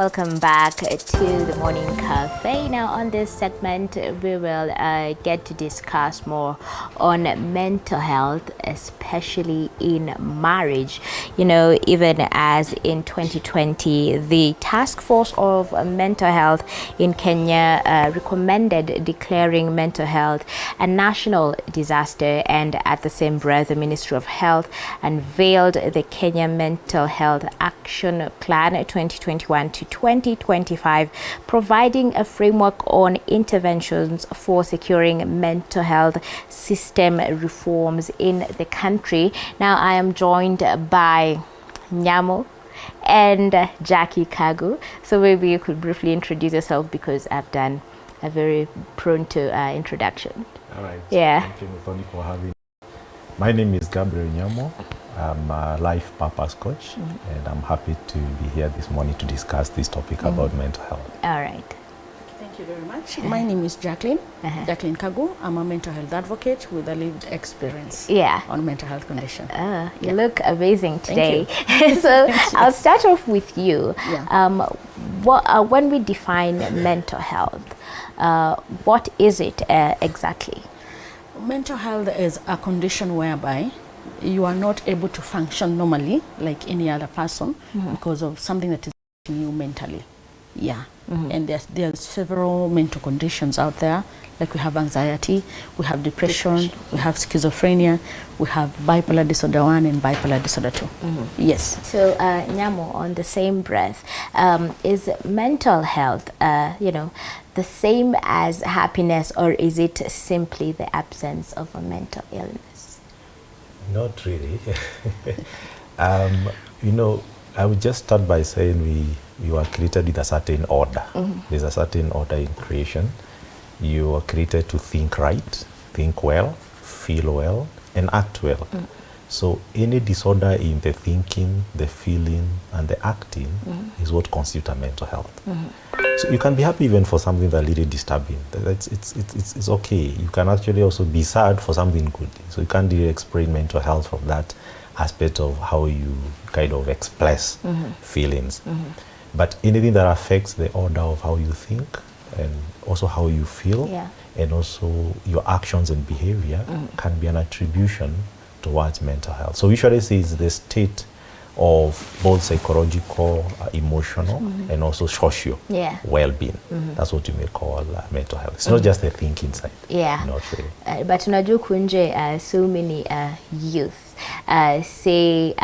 Welcome back to the Morning Cafe. Now on this segment, we will get to discuss more on mental health, especially in marriage. You know, even as in 2020, the Task Force of Mental Health in Kenya recommended declaring mental health a national disaster, and at the same breath, the Ministry of Health unveiled the Kenya Mental Health Action Plan 2021 to 2025, providing a framework on interventions for securing mental health system reforms in the country. Now I am joined by Nyamu and Jackline Kagu. So maybe you could briefly introduce yourself, because I've done a very prone to introduction. All right. Yeah. Thank you, Tony, for having me. My name is Gabriel Nyamu. I'm a life purpose coach, and I'm happy to be here this morning to discuss this topic about mental health. All right. Thank you very much. My name is Jackline Kagu. I'm a mental health advocate with a lived experience on mental health condition. You look amazing today. Thank So Thank you. I'll start off with you. Yeah. When we define mental health, what is it exactly? Mental health is a condition whereby you are not able to function normally like any other person because of something that is affecting you mentally. Yeah. And there's several mental conditions out there. Like we have anxiety, we have depression, we have schizophrenia, we have bipolar disorder 1 and bipolar disorder 2. Yes. So Nyamu, on the same breath, is mental health, the same as happiness, or is it simply the absence of a mental illness? Not really. I would just start by saying we were created with a certain order. There's a certain order in creation. You are created to think right, think well, feel well, and act well. So any disorder in the thinking, the feeling, and the acting is what constitutes a mental health. So you can be happy even for something that's really disturbing. It's okay. You can actually also be sad for something good. So you can't really explain mental health from that aspect of how you kind of express feelings. But anything that affects the order of how you think and also how you feel and also your actions and behavior can be an attribution towards mental health. So we usually say it's the state of both psychological, emotional, and also social well-being. That's what you may call mental health. It's not just the thinking side. Yeah. Not really. But unajua kunje so many youth say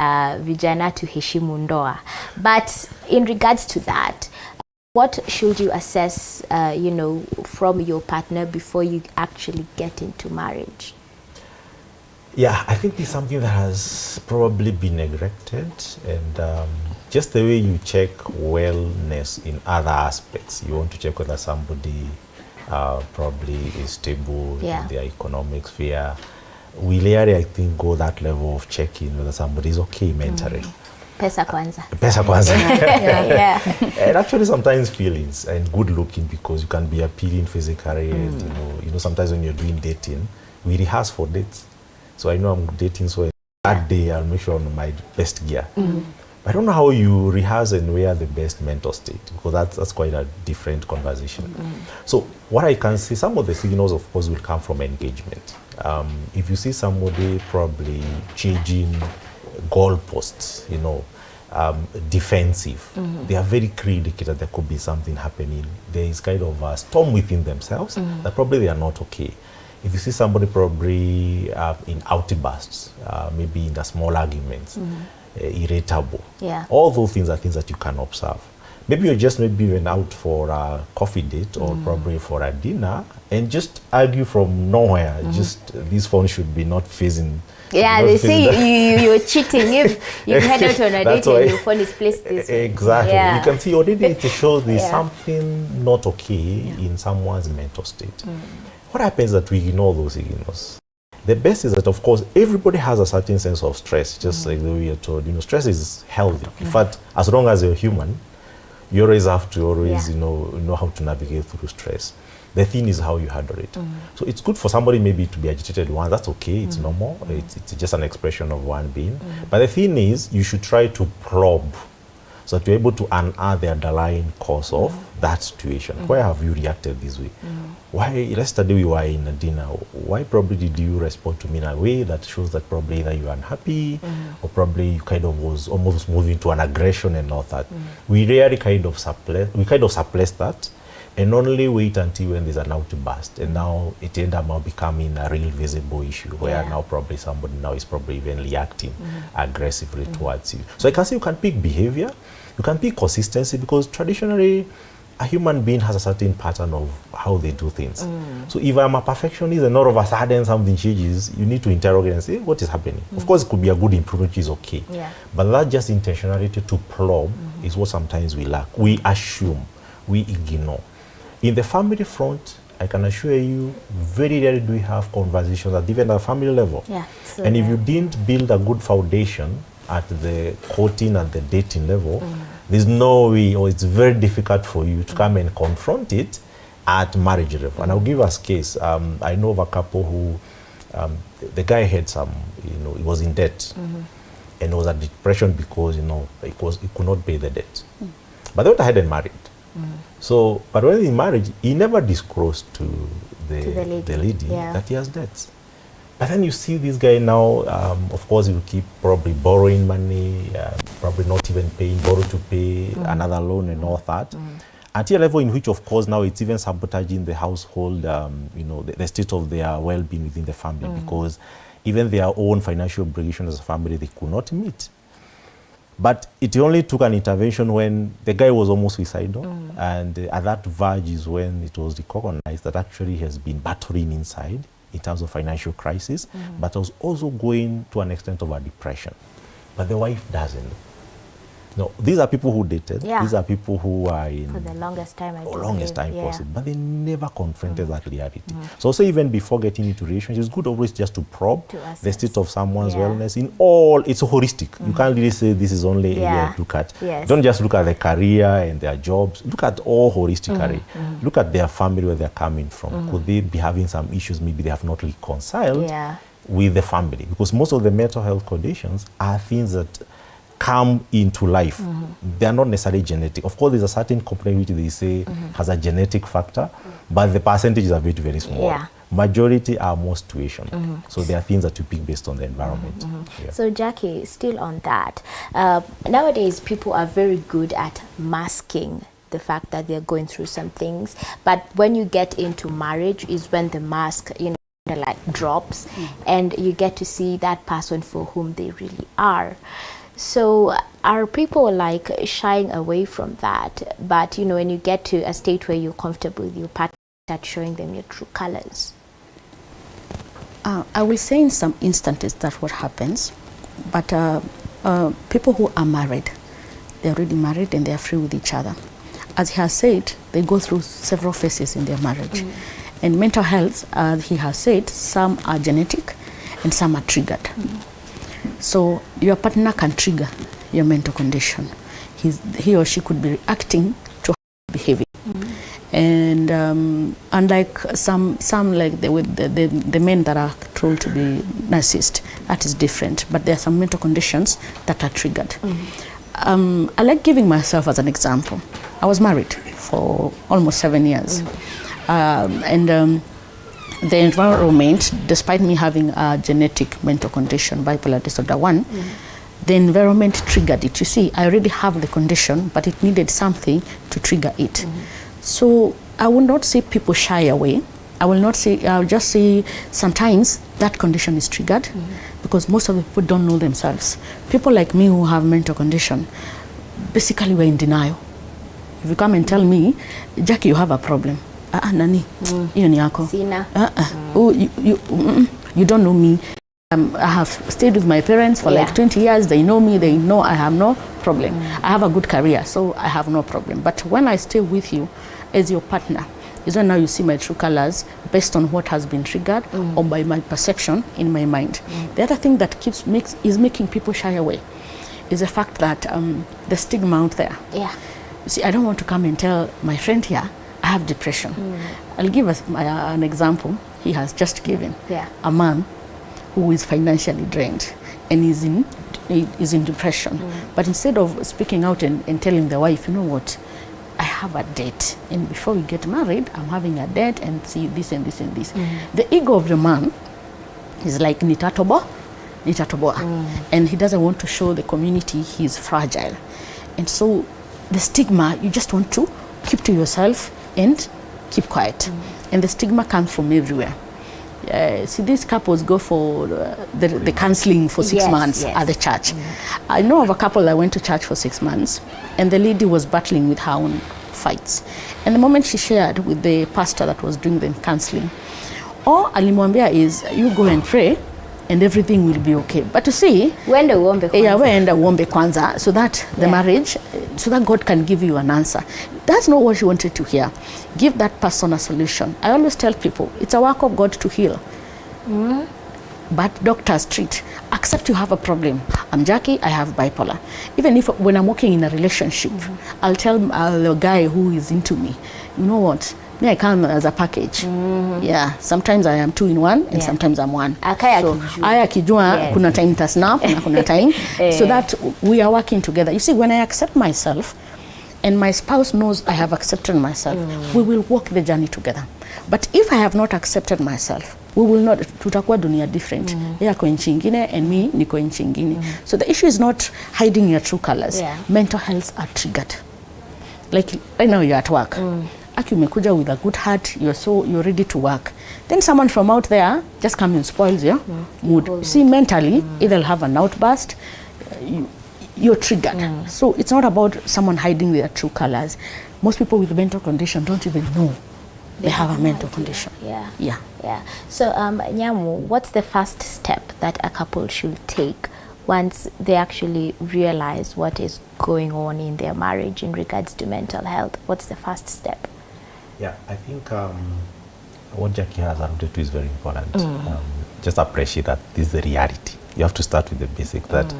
vijana tuheshimu ndoa. But in regards to that, what should you assess, from your partner before you actually get into marriage? Yeah, I think it's something that has probably been neglected, and just the way you check wellness in other aspects. You want to check whether somebody probably is stable in their economic sphere. We rarely, I think, go that level of checking whether somebody is okay mentally. Pesa kwanza. Pesa kwanza. Yeah. And actually sometimes feelings and good looking, because you can be appealing physically, and sometimes when you're doing dating, we rehearse for dates. So I know I'm dating, so that day I'll make sure I'm on my best gear. I don't know how you rehearse and wear the best mental state, because that's quite a different conversation. So what I can see, some of the signals, of course, will come from engagement. If you see somebody probably changing goalposts, defensive, they are very clear indicator there could be something happening. There is kind of a storm within themselves that probably they are not okay. If you see somebody probably in outbursts, maybe in the small arguments, irritable, all those things are things that you can observe. Maybe you're just even out for a coffee date or probably for a dinner, and just argue from nowhere. Just this phone should be not facing. Yeah, they say you're cheating if you head out on a date and your phone is placed this way. Exactly. You can see already it shows there's something not okay in someone's mental state. What happens is that we ignore those signals. The best is that, of course, everybody has a certain sense of stress, just like the way you're told. Stress is healthy. In fact, as long as you're human, you always have to know how to navigate through stress. The thing is how you handle it. So it's good for somebody maybe to be agitated once. That's okay. It's normal. It's just an expression of one being. But the thing is, you should try to probe so that you're able to unearth the underlying cause of that situation. Why have you reacted this way? Why, yesterday we were in a dinner, why probably did you respond to me in a way that shows that probably either you're unhappy or probably you kind of was almost moving to an aggression and all that. We rarely kind of suppress that and only wait until when there's an outburst, and now it ends up becoming a real visible issue where now probably somebody now is probably even reacting aggressively towards you. So I can say you can pick behavior, you can pick consistency, because traditionally a human being has a certain pattern of how they do things. So if I'm a perfectionist and all of a sudden something changes, you need to interrogate and say, what is happening? Of course, it could be a good improvement, which is okay. But that just intentionality to probe is what sometimes we lack. We assume, we ignore. In the family front, I can assure you, very rarely do we have conversations at even at family level. So and if you didn't build a good foundation at the courting and the dating level, there's no way, or it's very difficult for you to come and confront it at marriage level. And I'll give us a case. I know of a couple who, the guy had some, he was in debt, and was at depression because, he could not pay the debt. But they hadn't married. So, but when in marriage, he never disclosed to the lady that he has debts. But then you see this guy now, of course, he will keep probably borrowing money, probably not even paying, borrow to pay another loan and all that. Until a level in which, of course, now it's even sabotaging the household, the state of their well-being within the family, because even their own financial obligations as a family, they could not meet. But it only took an intervention when the guy was almost suicidal, and at that verge is when it was recognized that actually he has been battling inside in terms of financial crisis, but was also going to an extent of a depression. But the wife doesn't. No, these are people who dated. These are people who are in for the longest time, possible, but they never confronted that reality. So also even before getting into relationships, it's good always just to probe the state of someone's wellness in all. It's holistic. You can't really say this is only area to look at. Don't just look at their career and their jobs. Look at all holistically. Look at their family, where they're coming from. Could they be having some issues? Maybe they have not reconciled with the family, because most of the mental health conditions are things that come into life. They are not necessarily genetic. Of course, there's a certain component which they say has a genetic factor, but the percentages are very, very small. Majority are more situational. So there are things that you pick based on the environment. So Jackie, still on that, nowadays people are very good at masking the fact that they're going through some things, but when you get into marriage is when the mask, like drops, and you get to see that person for whom they really are. So are people like shying away from that? But when you get to a state where you're comfortable with your partner, start showing them your true colors. I will say in some instances that's what happens, but people who are married, they're already married and they're free with each other. As he has said, they go through several phases in their marriage. And mental health, as he has said, some are genetic and some are triggered. So your partner can trigger your mental condition. He or she could be reacting to behavior. And unlike some like the men that are told to be narcissist, that is different. But there are some mental conditions that are triggered. I like giving myself as an example. I was married for almost 7 years. The environment, despite me having a genetic mental condition, bipolar disorder 1, the environment triggered it. You see, I already have the condition, but it needed something to trigger it. So I will not say people shy away. I'll just say sometimes that condition is triggered because most of the people don't know themselves. People like me who have mental condition, basically we're in denial. If you come and tell me, Jackie, you have a problem. Nani, hiyo ni yako. Sina. You don't know me. I have stayed with my parents for like 20 years. They know me. They know I have no problem. I have a good career, so I have no problem. But when I stay with you as your partner, is when now you see my true colors based on what has been triggered or by my perception in my mind. The other thing that is making people shy away is the fact that the stigma out there. You see, I don't want to come and tell my friend here I have depression. I'll give us an example. He has just given a man who is financially drained and is in is in depression. But instead of speaking out and telling the wife, you know what, I have a date, and before we get married, I'm having a date, and see this and this and this. The ego of the man is like nitatoboa, and he doesn't want to show the community he's fragile. And so the stigma, you just want to keep to yourself and keep quiet. And the stigma comes from everywhere. See, these couples go for the counseling for 6 months at the church. I know of a couple that went to church for 6 months, and the lady was battling with her own fights. And the moment she shared with the pastor that was doing the counseling, all alimwambia is, you go and pray and everything will be okay. But you see, wenda uombe kwanza, so that the marriage, so that God can give you an answer. That's not what you wanted to hear. Give that person a solution. I always tell people, it's a work of God to heal. But doctors treat. Accept you have a problem. I'm Jackie, I have bipolar. Even if when I'm working in a relationship, I'll tell the guy who is into me, you know what, me I come as a package. Yeah, sometimes I am 2 in 1 and sometimes I'm 1. So aya kijua kuna time ta snap na kuna time so that we are working together. You see, when I accept myself and my spouse knows I have accepted myself, we will walk the journey together. But if I have not accepted myself, we will not, tutakuwa dunia different. Yeye ako nchi ingine and me niko nchi ingine. So the issue is not hiding your true colors. Mental health are triggered. Like right now you're at work. Aki umekuja with a good heart, you're ready to work. Then someone from out there just comes and spoils your mood. You see, mentally, it'll have an outburst. You're triggered. So it's not about someone hiding their true colors. Most people with mental condition don't even know they have a mental condition. Yeah. So, Nyamu, what's the first step that a couple should take once they actually realize what is going on in their marriage in regards to mental health? What's the first step? Yeah, I think what Jackie has alluded to is very important. Just appreciate that this is the reality. You have to start with the basic that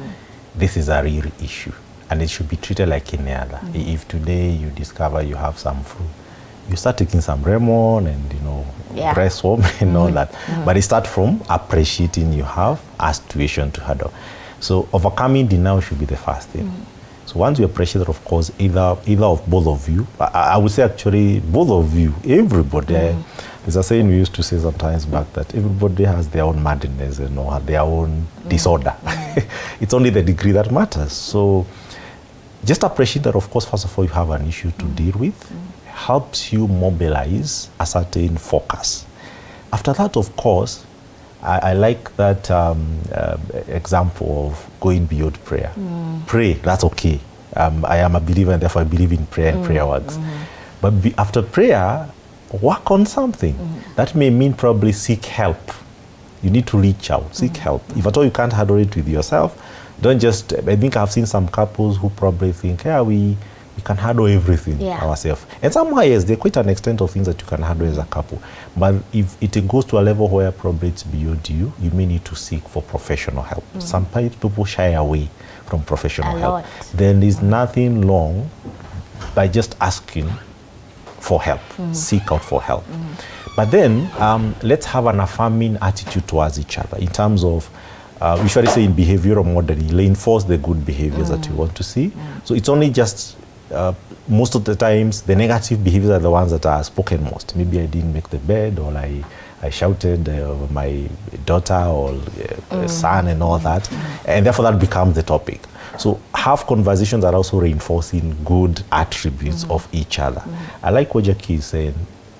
this is a real issue and it should be treated like any other. If today you discover you have some flu, you start taking some Remon and breast warm and all that. But it starts from appreciating you have a situation to handle. So overcoming denial should be the first thing. So once you appreciate that, of course, either of both of you, I would say actually both of you, everybody. There's a saying we used to say sometimes back that everybody has their own madness, their own disorder. It's only the degree that matters. So just appreciate that, of course, first of all, you have an issue to deal with. Helps you mobilize a certain focus. After that, of course, I like that example of going beyond prayer. Pray, that's okay. I am a believer and therefore I believe in prayer and prayer works. But after prayer, work on something. That may mean probably seek help. You need to reach out, seek help. If at all you can't handle it with yourself, don't just, I think I've seen some couples who probably think, we can handle everything ourselves. And somehow, yes, there are quite an extent of things that you can handle as a couple. But if it goes to a level where probably it's beyond you, you may need to seek for professional help. Sometimes people shy away from professional help. Then there's nothing wrong by just asking for help, seek out for help. But then let's have an affirming attitude towards each other in terms of, we usually say in behavioral modeling, reinforce the good behaviors that you want to see. So it's only just most of the times the negative behaviors are the ones that are spoken most. Maybe I didn't make the bed, or I shouted over my daughter or son and all that, and therefore that becomes the topic. So have conversations that are also reinforcing good attributes of each other. I like what Jackie is saying.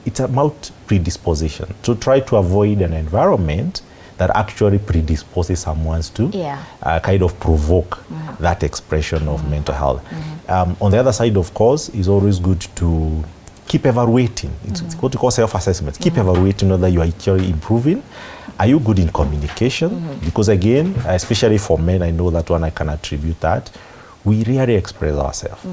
It's about predisposition. To try to avoid an environment that actually predisposes someone to kind of provoke that expression of mental health. On the other side, of course, it's always good to keep evaluating. It's what we call self-assessment. Keep evaluating whether you are actually improving. Are you good in communication? Because again, especially for men, I know that one I can attribute that, we rarely express ourselves.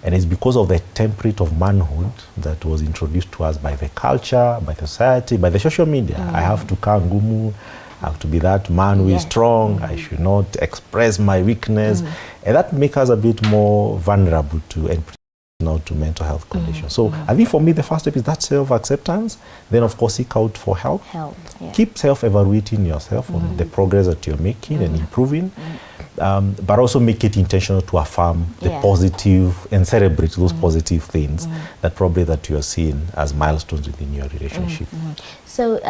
And it's because of the template of manhood that was introduced to us by the culture, by the society, by the social media. I have to kangumu, I have to be that man who is strong. I should not express my weakness. And that makes us a bit more vulnerable to mental health conditions. So I think for me, the first step is that self-acceptance. Then, of course, seek out for help. Keep self-evaluating yourself on the progress that you're making and improving. but also make it intentional to affirm the positive and celebrate those positive things that probably that you are seeing as milestones within your relationship. So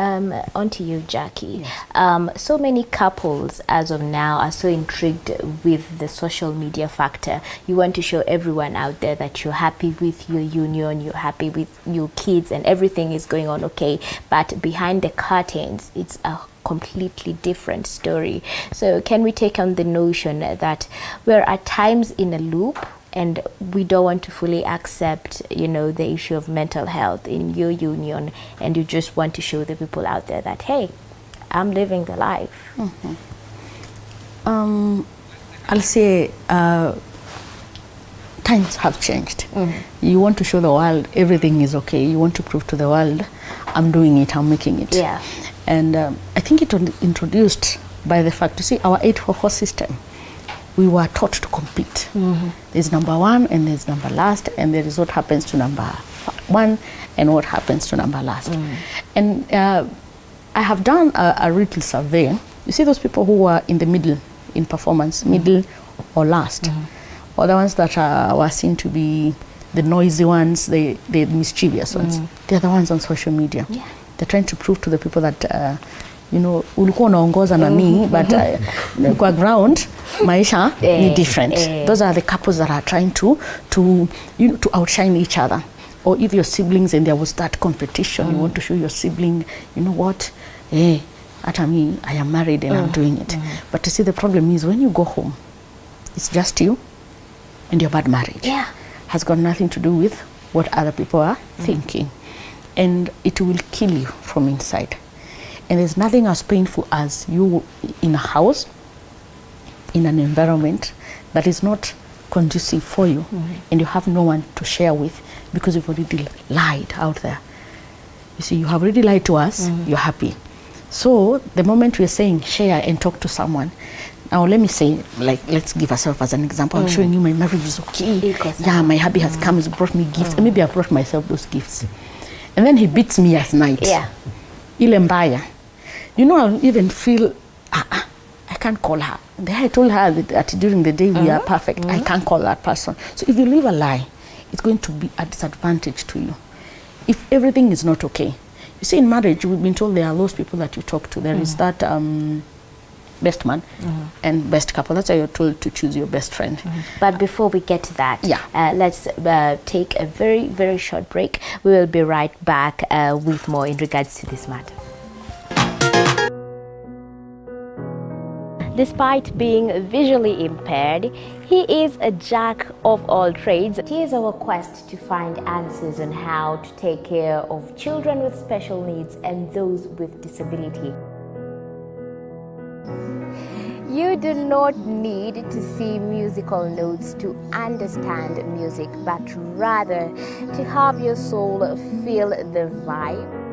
on to you, Jackie. So many couples as of now are so intrigued with the social media factor. You want to show everyone out there that you're happy with your union, you're happy with your kids, and everything is going on okay. But behind the curtains, it's a completely different story. So can we take on the notion that we're at times in a loop and we don't want to fully accept, you know, the issue of mental health in your union, and you just want to show the people out there that, hey, I'm living the life? I'll say times have changed. You want to show the world everything is okay. You want to prove to the world, I'm doing it, I'm making it. Yeah. And I think it was introduced by the fact, you see, our 844 system, we were taught to compete. There's number one and there's number last, and there is what happens to number one and what happens to number last. And I have done a little survey. You see those people who are in the middle in performance, middle or last, or the ones that were seen to be the noisy ones, the mischievous ones. They're the ones on social media. Yeah. They're trying to prove to the people that you know, ulikuwa unaongoza na mimi, but kwa ground maisha ni different. Those are the couples that are trying to you know, to outshine each other. Or if your siblings and there was that competition, you want to show your sibling, you know what, at me, I am married and I'm doing it. But you see, the problem is when you go home, it's just you and your bad marriage. Yeah. Has got nothing to do with what other people are thinking. And it will kill you from inside. And there's nothing as painful as you in a house, in an environment that is not conducive for you, and you have no one to share with because you've already lied out there. You see, you have already lied to us, you're happy. So the moment we're saying share and talk to someone, now let me say, like, let's give ourselves as an example. I'm showing you my marriage is okay. Yeah, my hubby has come, he's brought me gifts, and maybe I brought myself those gifts. And then he beats me at night. Yeah. Ile mbaya. You know, I'll even feel, I can't call her. Then I told her that during the day we are perfect. I can't call that person. So if you live a lie, it's going to be a disadvantage to you. If everything is not okay. You see, in marriage, we've been told there are those people that you talk to. There is that best man and best couple. That's why you're told to choose your best friend. But before we get to that, let's take a very, very short break. We will be right back with more in regards to this matter. Despite being visually impaired, he is a jack of all trades. It is our quest to find answers on how to take care of children with special needs and those with disability. You do not need to see musical notes to understand music, but rather to have your soul feel the vibe.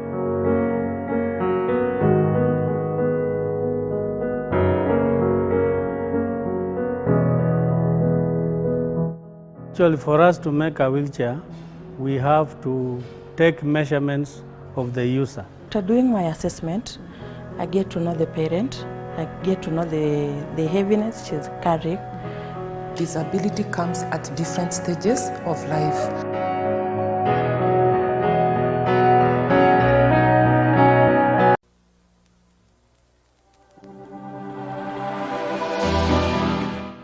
Actually, for us to make a wheelchair, we have to take measurements of the user. After doing my assessment, I get to know the parent, I get to know the heaviness she's carrying. Disability comes at different stages of life.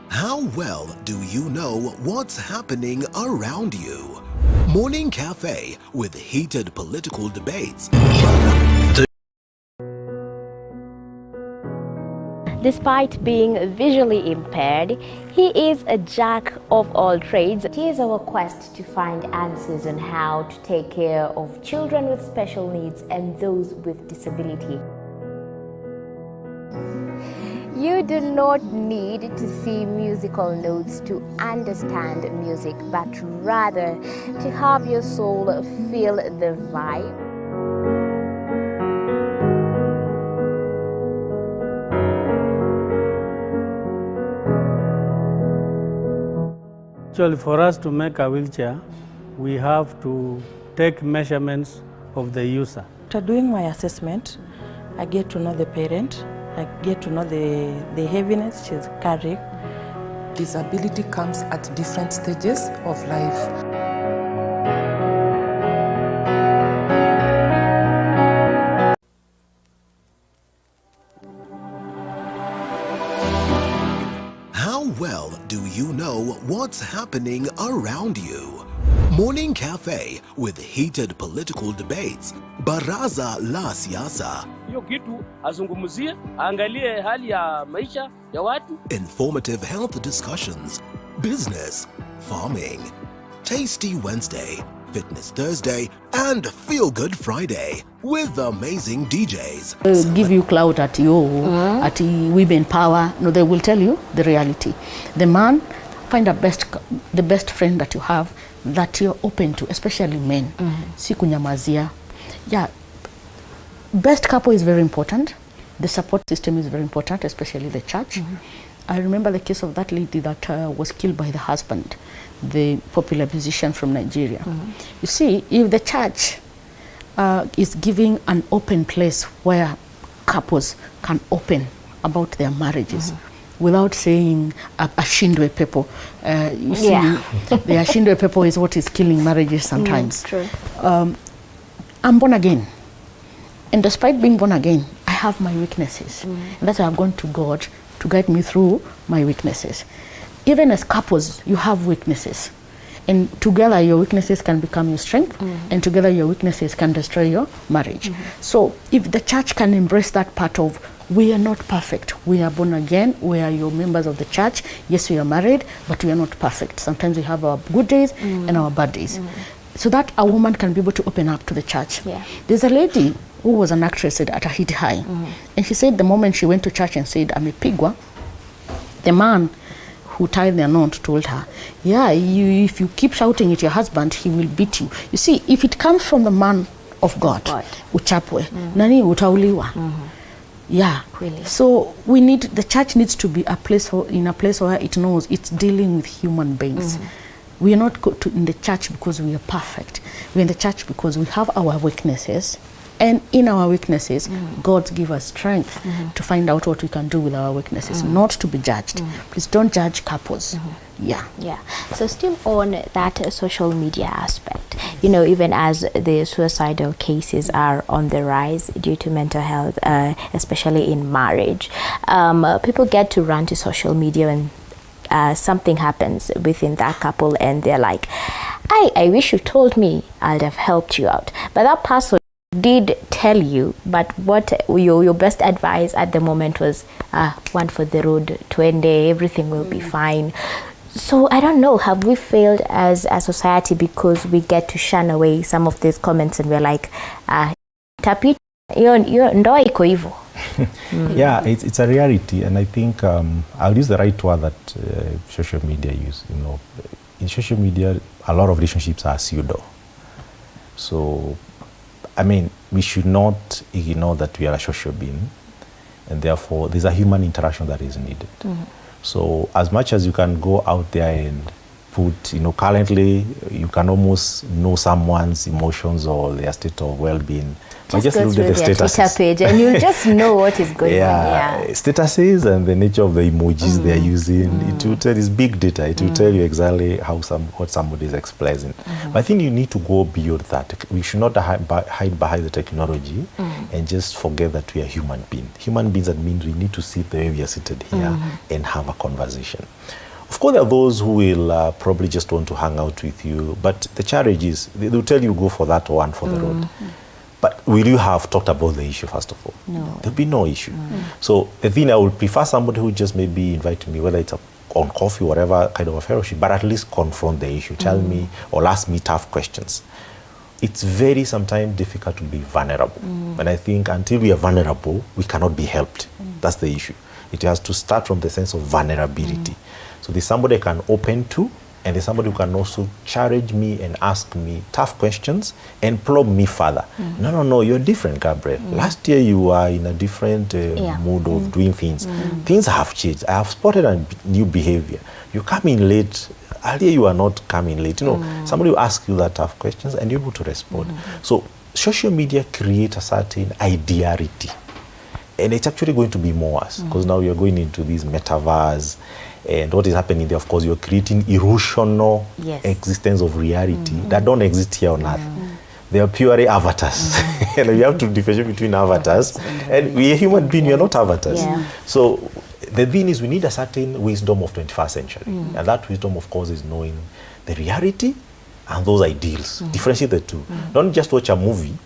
How well do you know what's happening around you? Morning Cafe with heated political debates. Despite being visually impaired, he is a jack of all trades. It is our quest to find answers on how to take care of children with special needs and those with disability. You do not need to see musical notes to understand music, but rather to have your soul feel the vibe. Actually, for us to make a wheelchair, we have to take measurements of the user. After doing my assessment, I get to know the parent, I get to know the heaviness she's carrying. Disability comes at different stages of life. How well do you know what's happening around you? Morning Cafe with heated political debates. Baraza la Siasa. Hiyo kitu azungumzie, angalie hali ya maisha ya watu. Informative health discussions. Business, farming. Tasty Wednesday, Fitness Thursday, and Feel Good Friday with amazing DJs. Give you clout at at women power. No, they will tell you the reality. The man, find the best friend that you have that you're open to, especially men. Si kunyamazia. Yeah, best couple is very important. The support system is very important, especially the church. I remember the case of that lady that was killed by the husband, the popular musician from Nigeria. You see, if the church is giving an open place where couples can open about their marriages without saying ashindwe pepo. You see, the ashindwe pepo is what is killing marriages sometimes. True. I'm born again. And despite being born again, I have my weaknesses. And that's why I've gone to God to guide me through my weaknesses. Even as couples, you have weaknesses. And together your weaknesses can become your strength, and together your weaknesses can destroy your marriage. So if the church can embrace that part of, we are not perfect, we are born again, we are your members of the church, yes we are married, but we are not perfect. Sometimes we have our good days and our bad days. So that a woman can be able to open up to the church. There's a lady who was an actress at a hit high, and she said the moment she went to church and said, amepigwa, the man who tied their knot told her, if you keep shouting at your husband, he will beat you. You see, if it comes from the man of God, uchapwe, nani utauliwa. Really. So the church needs to be in a place where it knows it's dealing with human beings. We are not in the church because we are perfect. We're in the church because we have our weaknesses. And in our weaknesses, God give us strength to find out what we can do with our weaknesses, not to be judged. Please don't judge couples. Yeah. So still on that social media aspect, even as the suicidal cases are on the rise due to mental health, especially in marriage, people get to run to social media when something happens within that couple and they're like, I wish you told me, I'd have helped you out. But that person did tell you, but what your best advice at the moment was one for the road, twende, everything will be fine. So I don't know, have we failed as a society because we get to shun away some of these comments and we're like, tapit, ndo iko hivyo. Yeah, it's a reality, and I think I'll use the right word that social media use. In social media, a lot of relationships are pseudo. So, I mean, we should not ignore that we are a social being, and therefore there's a human interaction that is needed. So, as much as you can go out there and put, currently you can almost know someone's emotions or their state of well-being. Just go through their Twitter page and you'll just know what is going on. Statuses and the nature of the emojis they are using, it will tell, it's big data. It will tell you exactly what somebody is expressing. But I think you need to go beyond that. We should not hide behind the technology and just forget that we are human beings. Human beings, that means we need to sit the way we are seated here and have a conversation. Of course, there are those who will probably just want to hang out with you, but the challenge is, they will tell you go for that one for the road. But will you have talked about the issue first of all? No. There'll be no issue. So the thing, I would prefer somebody who just maybe invite me, whether it's on coffee, whatever kind of a fellowship, but at least confront the issue. Tell me or ask me tough questions. It's very sometimes difficult to be vulnerable. And I think until we are vulnerable, we cannot be helped. That's the issue. It has to start from the sense of vulnerability. So there's somebody I can open to, and there's somebody who can also challenge me and ask me tough questions and probe me further. No, you're different, Gabriel. Last year you were in a different mood of doing things. Things have changed. I have spotted a new behavior. You come in late. Earlier you are not coming late. Somebody will ask you that tough questions and you're able to respond. So social media create a certain ideality. And it's actually going to be more worse because now you're going into this metaverse, and what is happening there, of course, you're creating illusional existence of reality that don't exist here on earth. They are purely avatars. And we have to differentiate between avatars and we are human beings, we are not avatars. So the thing is, we need a certain wisdom of 21st century. And that wisdom, of course, is knowing the reality and those ideals. Differentiate the two. Don't just watch a movie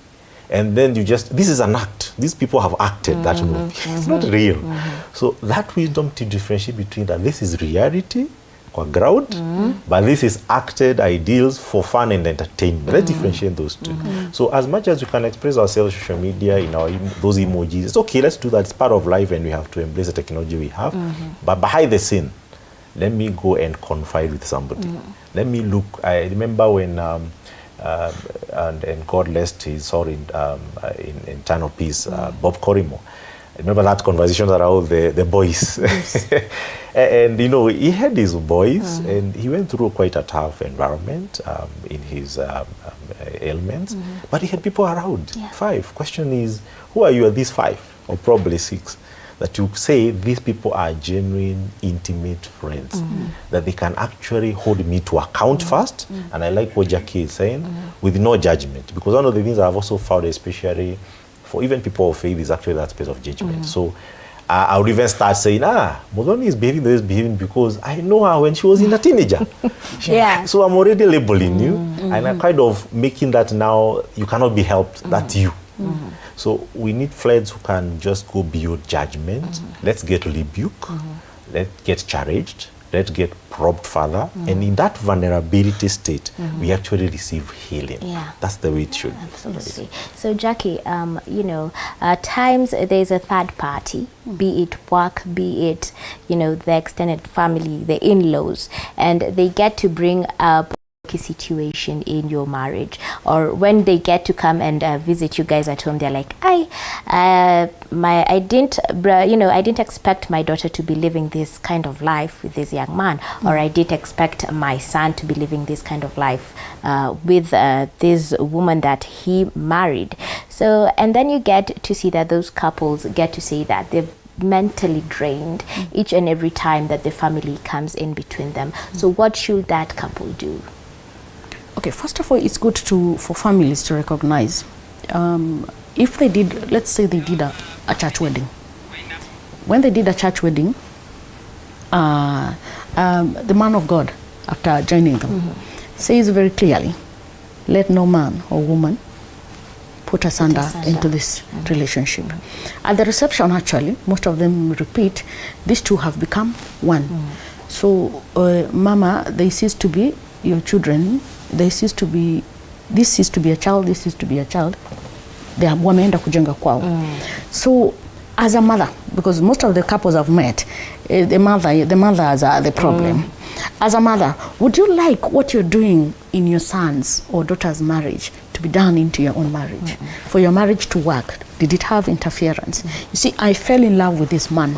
and then you just, this is an act. These people have acted that movie. It's not real. So that wisdom to differentiate between that this is reality or ground, but this is acted ideals for fun and entertainment. Let's differentiate those two. So as much as we can express ourselves social media in our those emojis, it's okay, let's do that. It's part of life and we have to embrace the technology we have. But behind the scene, let me go and confide with somebody. Let me look. I remember when and God rest his soul in eternal peace, Bob Corimo. I remember that conversation around the boys. And you know, he had his boys and he went through quite a tough environment in his ailments, but he had people around. 5. Question is, who are you at these 5 or probably 6 that you say these people are genuine, intimate friends, that they can actually hold me to account first? And I like what Jackie is saying, with no judgment, because one of the things I've also found, especially for even people of faith, is actually that space of judgment. So I would even start saying, Modoni is behaving the way he's behaving because I know her when she was in a teenager. So I'm already labeling you, and I'm kind of making that now you cannot be helped, that's you. So we need friends who can just go beyond judgment. Let's get rebuked, let's get challenged, let's get probed further, and in that vulnerability state, we actually receive healing. That's the way it should. Absolutely. So Jackie, you know, at times there's a third party, be it work, be it, you know, the extended family, the in-laws, and they get to bring up situation in your marriage, or when they get to come and visit you guys at home, they're like, I didn't expect my daughter to be living this kind of life with this young man, or I didn't expect my son to be living this kind of life with this woman that he married. So, and then you get to see that those couples get to say that they've mentally drained each and every time that the family comes in between them. So what should that couple do? Okay, first of all, it's good for families to recognize if they did, let's say they did a church wedding. When they did a church wedding, the man of God, after joining them, says very clearly, let no man or woman put us under into this relationship. At the reception, actually, most of them repeat, these two have become one. So, Mama, they cease to be your children. This cease to be a child, this is to be a child. They are wameenda kujenga kwao. So as a mother, because most of the couples I've met, the mothers are the problem. As a mother, would you like what you're doing in your son's or daughter's marriage to be done into your own marriage? For your marriage to work, did it have interference? You see, I fell in love with this man.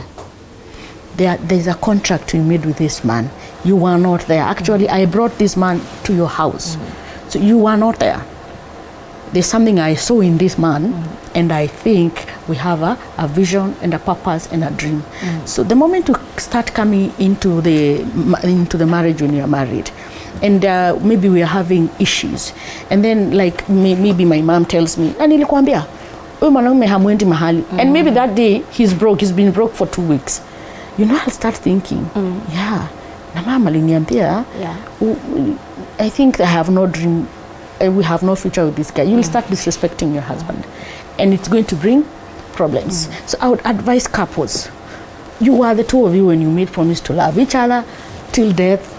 There's a contract we made with this man. You were not there. Actually, I brought this man to your house. So you were not there. There's something I saw in this man, and I think we have a vision and a purpose and a dream. So the moment you start coming into the marriage when you're married, and maybe we are having issues, and then like maybe my mom tells me, nilikuambia, huyu mwanaume hamwendi mahali, and maybe that day he's been broke for 2 weeks. You know, I'll start thinking, na mama aliniambia, I think I have no dream, we have no future with this guy. You'll start disrespecting your husband, and it's going to bring problems. So I would advise couples, you are the two of you when you made promise to love each other till death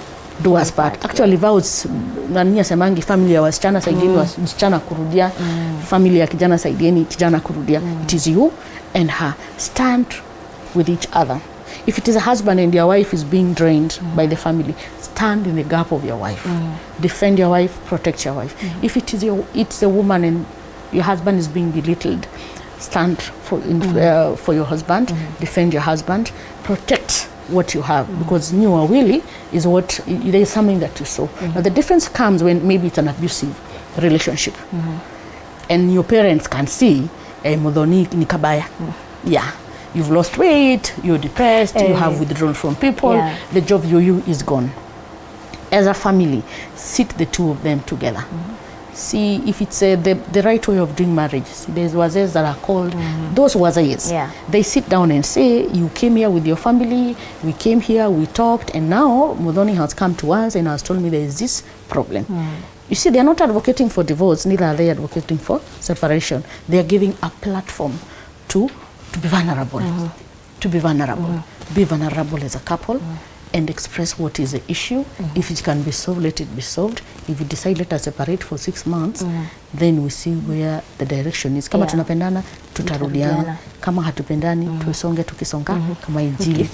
do us part. Actually vows, nani semangi family ya wasichana saidieni wasichana kurudia, family ya kijana saidieni kijana kurudia. It is you and her. Stand with each other. If it is a husband and your wife is being drained by the family, stand in the gap of your wife. Defend your wife, protect your wife. If it's a woman and your husband is being belittled, stand for your husband, defend your husband, protect what you have, because new or willy is what, there is something that you saw. Now the difference comes when maybe it's an abusive relationship, and your parents can see, Modoni ni kabaya. you've lost weight, you're depressed, you have withdrawn from people, the job you is gone. As a family, sit the two of them together. See if it's the right way of doing marriage. See, there's wazes that are called, those wazes. They sit down and say, you came here with your family, we came here, we talked, and now Muthoni has come to us and has told me there is this problem. You see, they're not advocating for divorce, neither are they advocating for separation. They are giving a platform to be vulnerable, to be vulnerable. Be vulnerable as a couple. And express what is the issue. If it can be solved, let it be solved. If you decide let us separate for 6 months, then we see where the direction is. Kama tunapendana, tutarudiana. Kama hatupendani, tusonge tukisonga, kama injili.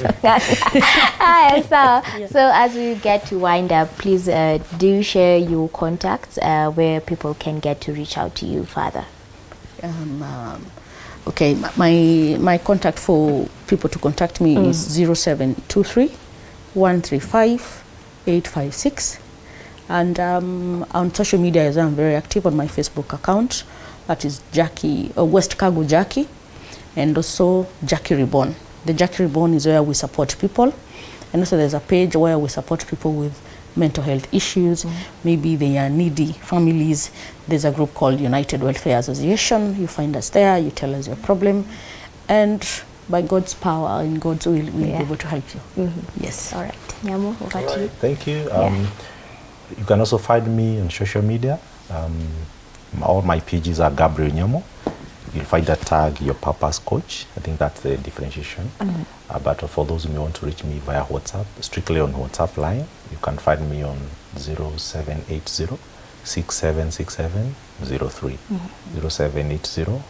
So as we get to wind up, please do share your contacts where people can get to reach out to you, Father. Okay, my contact for people to contact me is 0723 135 856, and on social media as I'm very active on my Facebook account, that is West Kagu Jackie, and also Jackie Reborn. The Jackie Reborn is where we support people, and also there's a page where we support people with mental health issues. Maybe they are needy families. There's a group called United Welfare Association. You find us there, you tell us your problem, and by God's power and God's will, we'll be able to help you. Yes. All right. Nyamu, over to you. Thank you. You can also find me on social media. All my pages are Gabriel Nyamu. You'll find that tag, Your Purpose Coach. I think that's the differentiation. But for those who may want to reach me via WhatsApp, strictly on WhatsApp line, you can find me on 0780 676703. 0780